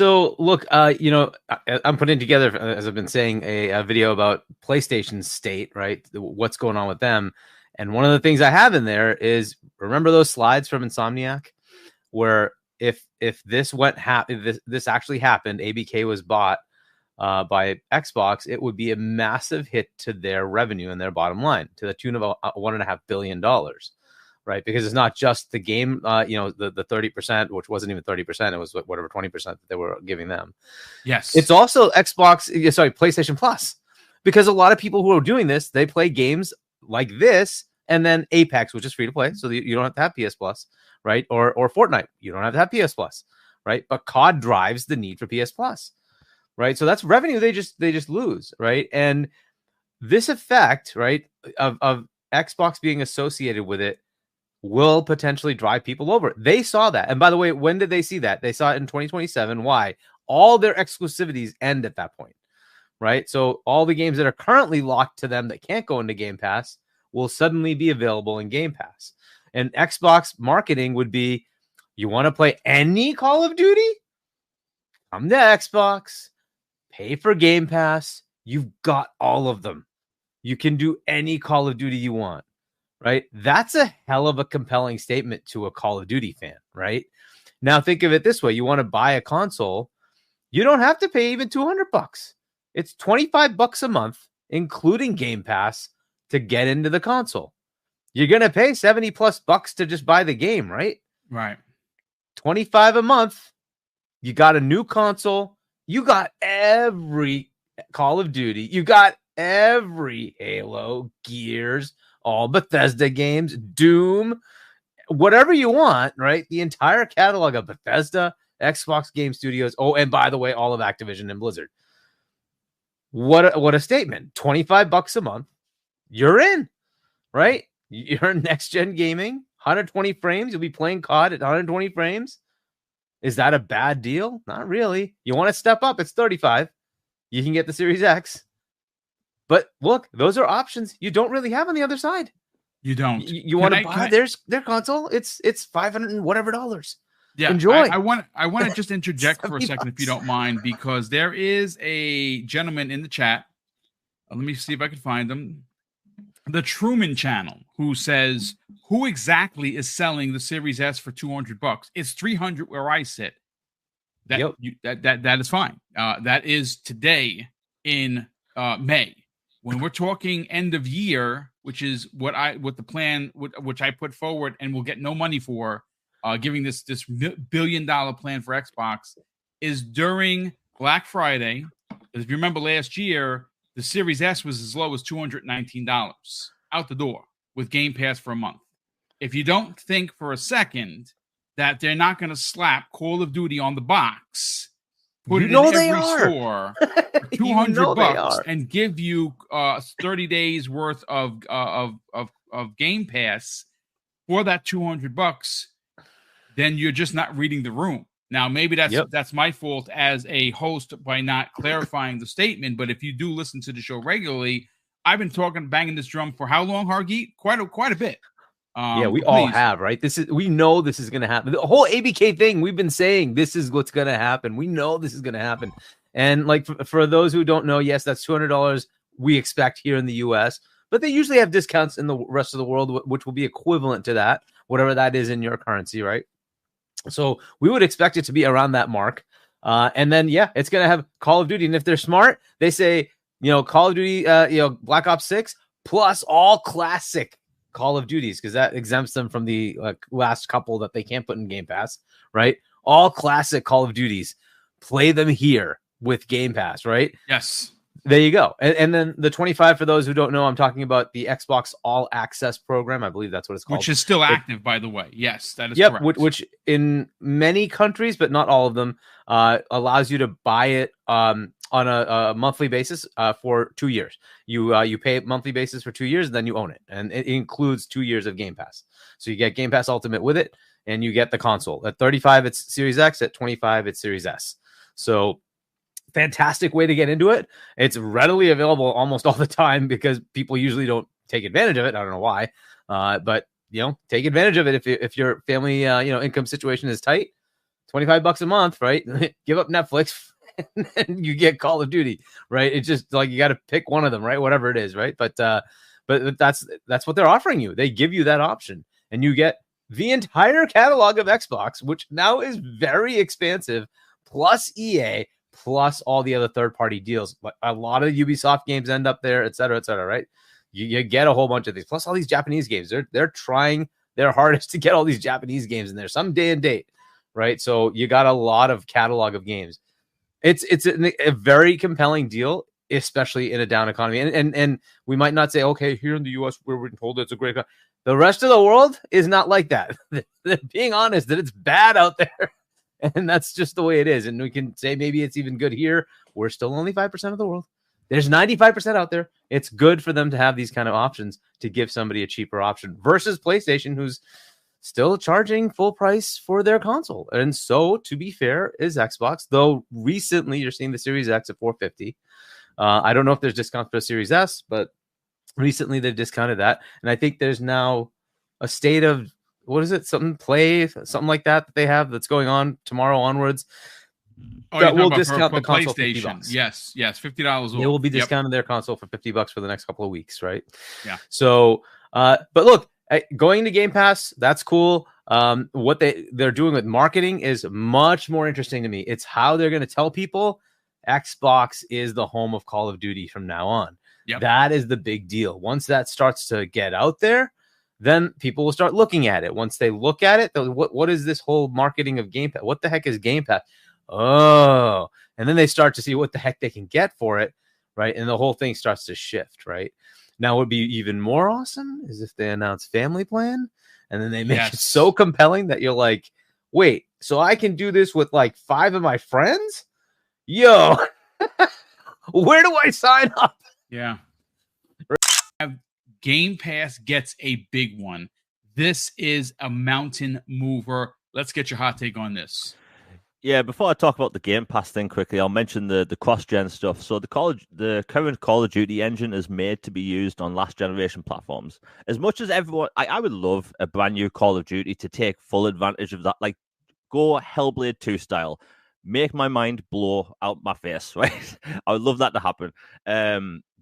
So look, I'm putting together, as I've been saying, a video about PlayStation's state, right? What's going on with them. And one of the things I have in there is, remember those slides from Insomniac where if this this actually happened, ABK was bought by Xbox, it would be a massive hit to their revenue and their bottom line to the tune of $1.5 billion. Right, because it's not just the game, the 30%, which wasn't even 30%. It was whatever 20% that they were giving them. Yes, it's also PlayStation Plus, because a lot of people who are doing this, they play games like this, and then Apex, which is free to play, so you don't have to have PS Plus, right? Or Fortnite, you don't have to have PS Plus, right? But COD drives the need for PS Plus, right? So that's revenue they just lose, right? And this effect, right, of Xbox being associated with it will potentially drive people over. They saw that. And by the way, when did they see that? They saw it in 2027. Why? All their exclusivities end at that point, right? So all the games that are currently locked to them that can't go into Game Pass will suddenly be available in Game Pass. And Xbox marketing would be, you want to play any Call of Duty? Come to Xbox, pay for Game Pass. You've got all of them. You can do any Call of Duty you want. Right? That's a hell of a compelling statement to a Call of Duty fan, right? Now think of it this way. You want to buy a console, you don't have to pay even $200. It's $25 a month, including Game Pass, to get into the console. You're going to pay $70+ to just buy the game, right? Right. $25 a month. You got a new console. You got every Call of Duty. You got every Halo, Gears, all Bethesda games, Doom, whatever you want, right? The entire catalog of Bethesda, Xbox Game Studios. Oh, and by the way, all of Activision and Blizzard. What a statement. $25 a month. You're in, right? You're next-gen gaming, 120 frames. You'll be playing COD at 120 frames. Is that a bad deal? Not really. You want to step up, it's 35. You can get the Series X. But look, those are options you don't really have on the other side. You don't. You want to buy their console? It's $500 and whatever dollars. Yeah, enjoy. I want to just interject for a second, if you don't mind, because there is a gentleman in the chat. Let me see if I can find him. The Truman Channel, who says, "Who exactly is selling the Series S for $200? It's $300 where I sit." That is fine. That is today in May. When we're talking end of year, which is what the plan, which I put forward and will get no money for, giving this $1 billion plan for Xbox, is during Black Friday. If you remember last year, the Series S was as low as $219 out the door with Game Pass for a month. If you don't think for a second that they're not going to slap Call of Duty on the box, put it in every store for $200 and give you 30 days worth of Game Pass for that $200, then you're just not reading the room. Now, maybe that's my fault as a host by not clarifying the statement. But if you do listen to the show regularly, I've been banging this drum for how long, Hargeet? Quite a bit. We all have, right? We know this is going to happen. The whole ABK thing, we've been saying this is what's going to happen. We know this is going to happen. And like for those who don't know, yes, that's $200 we expect here in the US, but they usually have discounts in the rest of the world, which will be equivalent to that, whatever that is in your currency, right? So we would expect it to be around that mark. And then, it's going to have Call of Duty. And if they're smart, they say, Call of Duty, Black Ops 6 plus all classic Call of Duties, because that exempts them from the last couple that they can't put in Game Pass, right? All classic Call of Duties, play them here with Game Pass, right? Yes. There you go. And then the 25, for those who don't know, I'm talking about the Xbox All Access program. I believe that's what it's called. Which is still active, by the way. Yes, that is correct. Which in many countries, but not all of them, allows you to buy it on a monthly basis for 2 years. You pay a monthly basis for 2 years, and then you own it. And it includes 2 years of Game Pass. So you get Game Pass Ultimate with it, and you get the console. At 35, it's Series X. At 25, it's Series S. So fantastic way to get into it. It's readily available almost all the time because people usually don't take advantage of it. I don't know why, but take advantage of it if your family income situation is tight. $25 a month, right? Give up Netflix and you get Call of Duty, right? It's just like you got to pick one of them, right? Whatever it is, right? But that's what they're offering you. They give you that option, and you get the entire catalog of Xbox, which now is very expansive, plus EA, plus all the other third-party deals. But a lot of Ubisoft games end up there, et cetera, right? You get a whole bunch of these, plus all these Japanese games. They're trying their hardest to get all these Japanese games in there, some day and date, right? So you got a lot of catalog of games. It's a very compelling deal, especially in a down economy. And we might not say, okay, here in the US, where we're told it's a great economy. The rest of the world is not like that. They're being honest that it's bad out there. And that's just the way it is. And we can say maybe it's even good here. We're still only 5% of the world. There's 95% out there. It's good for them to have these kind of options to give somebody a cheaper option versus PlayStation, who's still charging full price for their console. And so, to be fair, is Xbox. Though recently you're seeing the Series X at $450. I don't know if there's discounts for the Series S, but recently they've discounted that. And I think there's now a state of, what is it? Something like that they have that's going on tomorrow onwards. That will discount the console $50. Yes, $50. They will be discounting their console for $50 for the next couple of weeks, right? Yeah. So, but look, going to Game Pass, that's cool. What they're doing with marketing is much more interesting to me. It's how they're going to tell people Xbox is the home of Call of Duty from now on. Yep. That is the big deal. Once that starts to get out there, then people will start looking at it. Once they look at it, what is this whole marketing of Game Pass? What the heck is Game Pass? Oh, and then they start to see what the heck they can get for it, right? And the whole thing starts to shift, right? Now, what would be even more awesome is if they announce Family Plan, and then they make it so compelling that you're like, wait, so I can do this with like 5 of my friends? Yo, where do I sign up? Yeah. Game Pass gets a big one. This is a mountain mover. Let's get your hot take on this. Yeah, before I talk about the Game Pass thing quickly, I'll mention the cross-gen stuff. So the current Call of Duty engine is made to be used on last-generation platforms. As much as everyone, I would love a brand new Call of Duty to take full advantage of that. Like, go Hellblade 2 style. Make my mind blow out my face, right? I would love that to happen.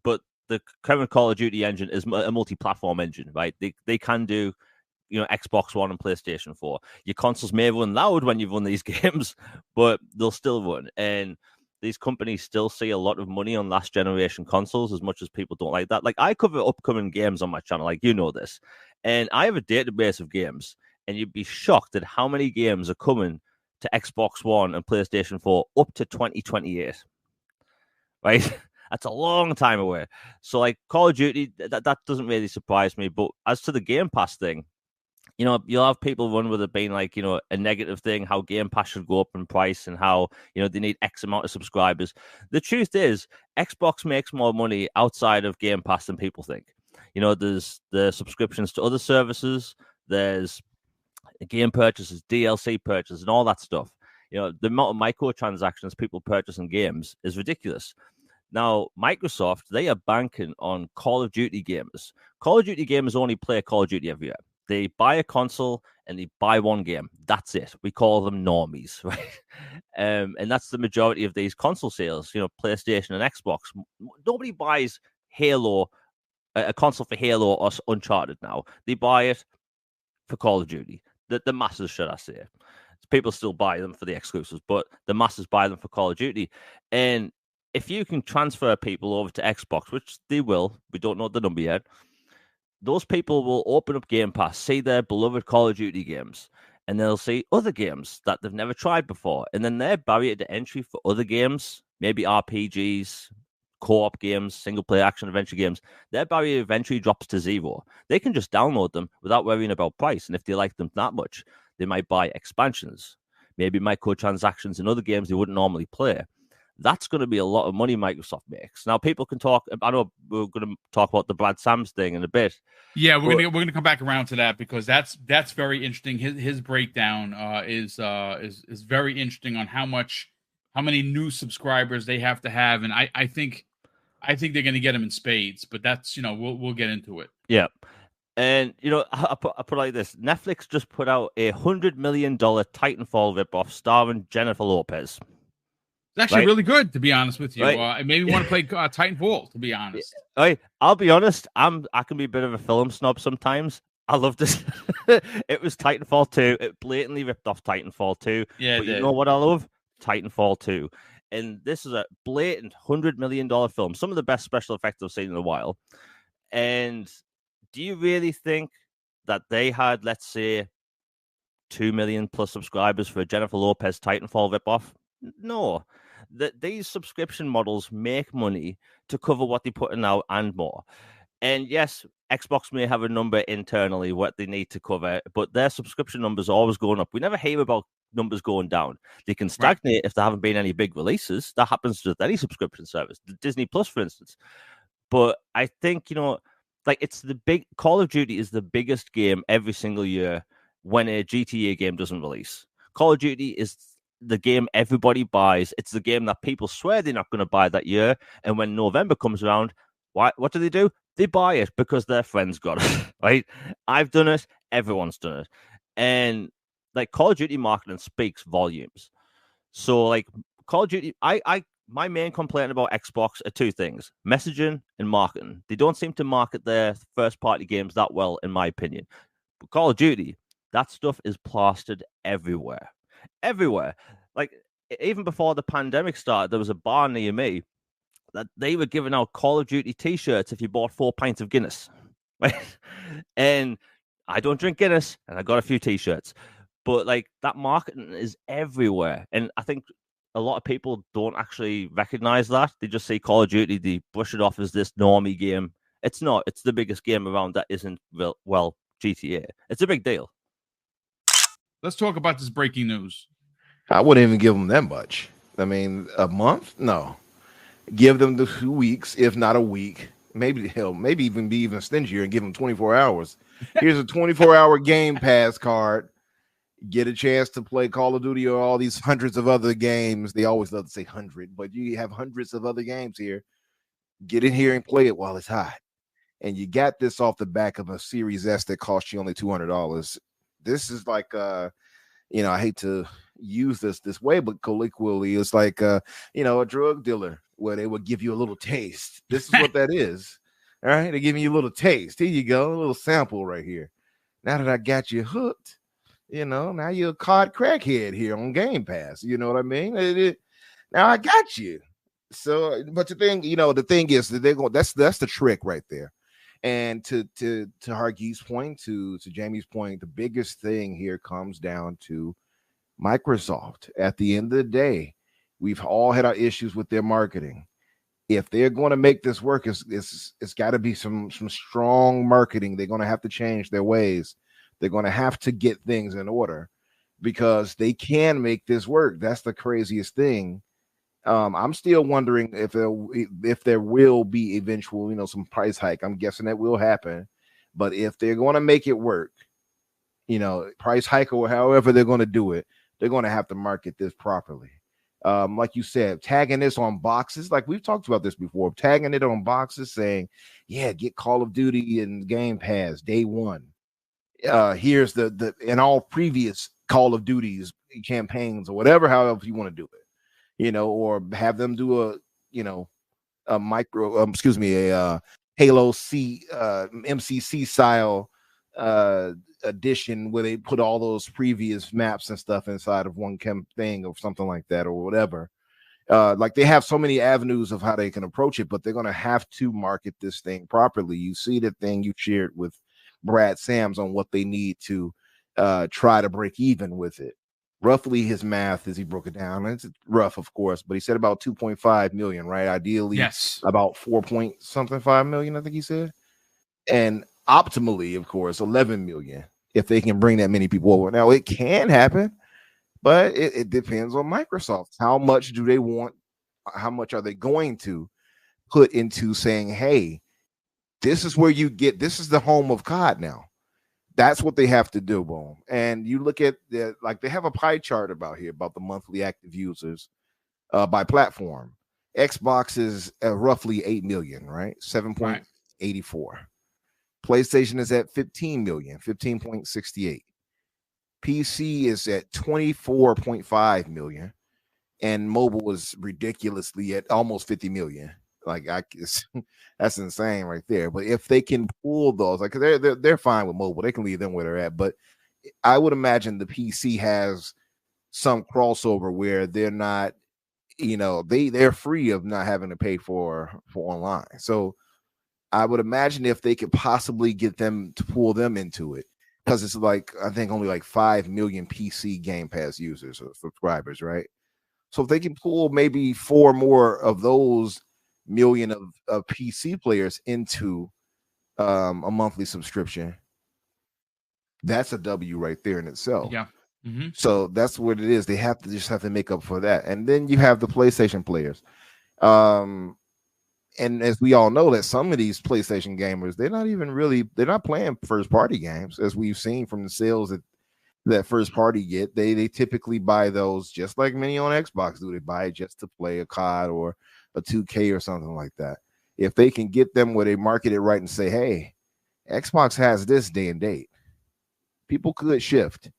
But the current Call of Duty engine is a multi-platform engine, right? They can do, Xbox One and PlayStation 4. Your consoles may run loud when you've run these games, but they'll still run. And these companies still see a lot of money on last generation consoles, as much as people don't like that. Like, I cover upcoming games on my channel, like this. And I have a database of games, and you'd be shocked at how many games are coming to Xbox One and PlayStation 4 up to 2028. Right? That's a long time away. So, like, Call of Duty, that doesn't really surprise me. But as to the Game Pass thing, you'll have people run with it being like, a negative thing, how Game Pass should go up in price and how, they need X amount of subscribers. The truth is, Xbox makes more money outside of Game Pass than people think. There's the subscriptions to other services, there's game purchases, DLC purchases, and all that stuff. The amount of microtransactions people purchase in games is ridiculous. Now, Microsoft, they are banking on Call of Duty gamers. Call of Duty gamers only play Call of Duty every year. They buy a console and they buy one game. That's it. We call them normies, right? And that's the majority of these console sales, PlayStation and Xbox. Nobody buys Halo, a console for Halo or Uncharted now. They buy it for Call of Duty. The masses, should I say. People still buy them for the exclusives, but the masses buy them for Call of Duty. And if you can transfer people over to Xbox, which they will, we don't know the number yet, those people will open up Game Pass, see their beloved Call of Duty games, and they'll see other games that they've never tried before. And then their barrier to entry for other games, maybe RPGs, co-op games, single-player action-adventure games, their barrier of entry drops to 0. They can just download them without worrying about price. And if they like them that much, they might buy expansions, maybe microtransactions in other games they wouldn't normally play. That's going to be a lot of money Microsoft makes. Now, people can talk. I know we're going to talk about the Brad Sams thing in a bit. Yeah, we're gonna come back around to that because that's very interesting. His breakdown is very interesting on how many new subscribers they have to have, and I think they're going to get them in spades. But that's we'll get into it. Yeah. And I put like this: Netflix just put out a $100 million Titanfall ripoff starring Jennifer Lopez. It's actually really good, to be honest with you. Right. It made me want to play Titanfall, to be honest. Right. I'll be honest. I can be a bit of a film snob sometimes. I love this. It was Titanfall 2. It blatantly ripped off Titanfall 2. Yeah, but you know what I love? Titanfall 2. And this is a blatant $100 million film. Some of the best special effects I've seen in a while. And do you really think that they had, let's say, 2 million plus subscribers for a Jennifer Lopez Titanfall ripoff? No. These subscription models make money to cover what they put in out and more. And yes, Xbox may have a number internally what they need to cover, but their subscription numbers are always going up. We never hear about numbers going down. They can stagnate if there haven't been any big releases. That happens with any subscription service, Disney Plus, for instance. But I think, it's the big Call of Duty is the biggest game every single year when a GTA game doesn't release. Call of Duty is the game everybody buys. It's the game that people swear they're not going to buy that year. And when November comes around, what do? They buy it because their friends got it, right? I've done it. Everyone's done it. And Call of Duty marketing speaks volumes. So Call of Duty, my main complaint about Xbox are two things: messaging and marketing. They don't seem to market their first party games that well, in my opinion. But Call of Duty, that stuff is plastered everywhere. Everywhere. Even before the pandemic started, there was a bar near me that they were giving out Call of Duty t-shirts if you bought 4 pints of Guinness. Right? And I don't drink Guinness, and I got a few t-shirts. But that marketing is everywhere. And I think a lot of people don't actually recognize that. They just say Call of Duty, they brush it off as this normie game. It's not. It's the biggest game around that isn't, well, GTA. It's a big deal. Let's talk about this breaking news. I wouldn't even give them that much. I mean, a month? No. Give them the 2 weeks, if not a week. Maybe even be even stingier and give them 24 hours. Here's a 24-hour Game Pass card. Get a chance to play Call of Duty or all these hundreds of other games. They always love to say 100, but you have hundreds of other games here. Get in here and play it while it's hot. And you got this off the back of a Series S that cost you only $200. This is I hate to use this way, but colloquially, it's like a drug dealer where they would give you a little taste. This is what that is. All right, they're giving you a little taste. Here you go, a little sample right here. Now that I got you hooked, now you're a COD crackhead here on Game Pass. You know what I mean? Now I got you. So, but the thing is that they're going. That's the trick right there. And to Hargeet's point, to Jamie's point, the biggest thing here comes down to Microsoft. At the end of the day, we've all had our issues with their marketing. If they're going to make this work, it's got to be some strong marketing. They're going to have to change their ways. They're going to have to get things in order because they can make this work. That's the craziest thing. I'm still wondering if there will be eventual, some price hike. I'm guessing that will happen. But if they're going to make it work, price hike or however they're going to do it, they're going to have to market this properly. Like you said, tagging this on boxes, like we've talked about this before, tagging it on boxes saying, yeah, get Call of Duty and Game Pass day one. Here's the in all previous Call of Duties campaigns or whatever, however you want to do it. Or have them do a Halo C MCC style edition where they put all those previous maps and stuff inside of one thing or something like that or whatever. They have so many avenues of how they can approach it, but they're going to have to market this thing properly. You see the thing you shared with Brad Sams on what they need to try to break even with it. Roughly his math as he broke it down. It's rough, of course, but he said about 2.5 million, right? Ideally, yes, about 4.5 million, I think he said. And optimally, of course, 11 million if they can bring that many people over. Now, it can happen, but it depends on Microsoft. How much do they want? How much are they going to put into saying, hey, this is where you get, this is the home of COD now. That's what they have to do, Boom. And you look at they have a pie chart about the monthly active users by platform. Xbox is roughly 8 million, right? 7.84. PlayStation is at 15 million, 15.68. PC is at 24.5 million, and mobile is ridiculously at almost 50 million. Like that's insane right there. But if they can pull those, like they're fine with mobile, they can leave them where they're at. But I would imagine the PC has some crossover where they're not, they're free of not having to pay for online. So I would imagine if they could possibly get them to pull them into it, because it's like, I think only like 5 million PC Game Pass users or subscribers, right? So if they can pull maybe 4 more of those million of PC players into a monthly subscription, that's a W right there in itself. Yeah. Mm-hmm. So that's what it is. They have to make up for that. And then you have the PlayStation players. And as we all know, that some of these PlayStation gamers, they're not playing first party games, as we've seen from the sales that first party get. They typically buy those just like many on Xbox do. They buy it just to play a COD or a 2K or something like that. If they can get them where they market it right and say, hey, Xbox has this day and date, people could shift.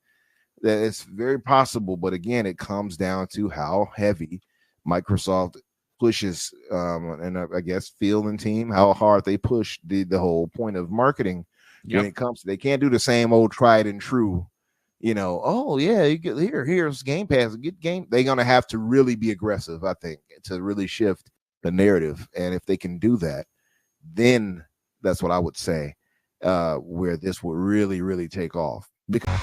That it's very possible, but again, it comes down to how heavy Microsoft pushes, and I guess Phil and team, how hard they push the whole point of marketing. When it comes to, they can't do the same old tried and true, oh yeah, you get here's Game Pass, get game. They're gonna have to really be aggressive, I think, to really shift the narrative. And if they can do that, then that's what I would say, where this will really, really take off. Because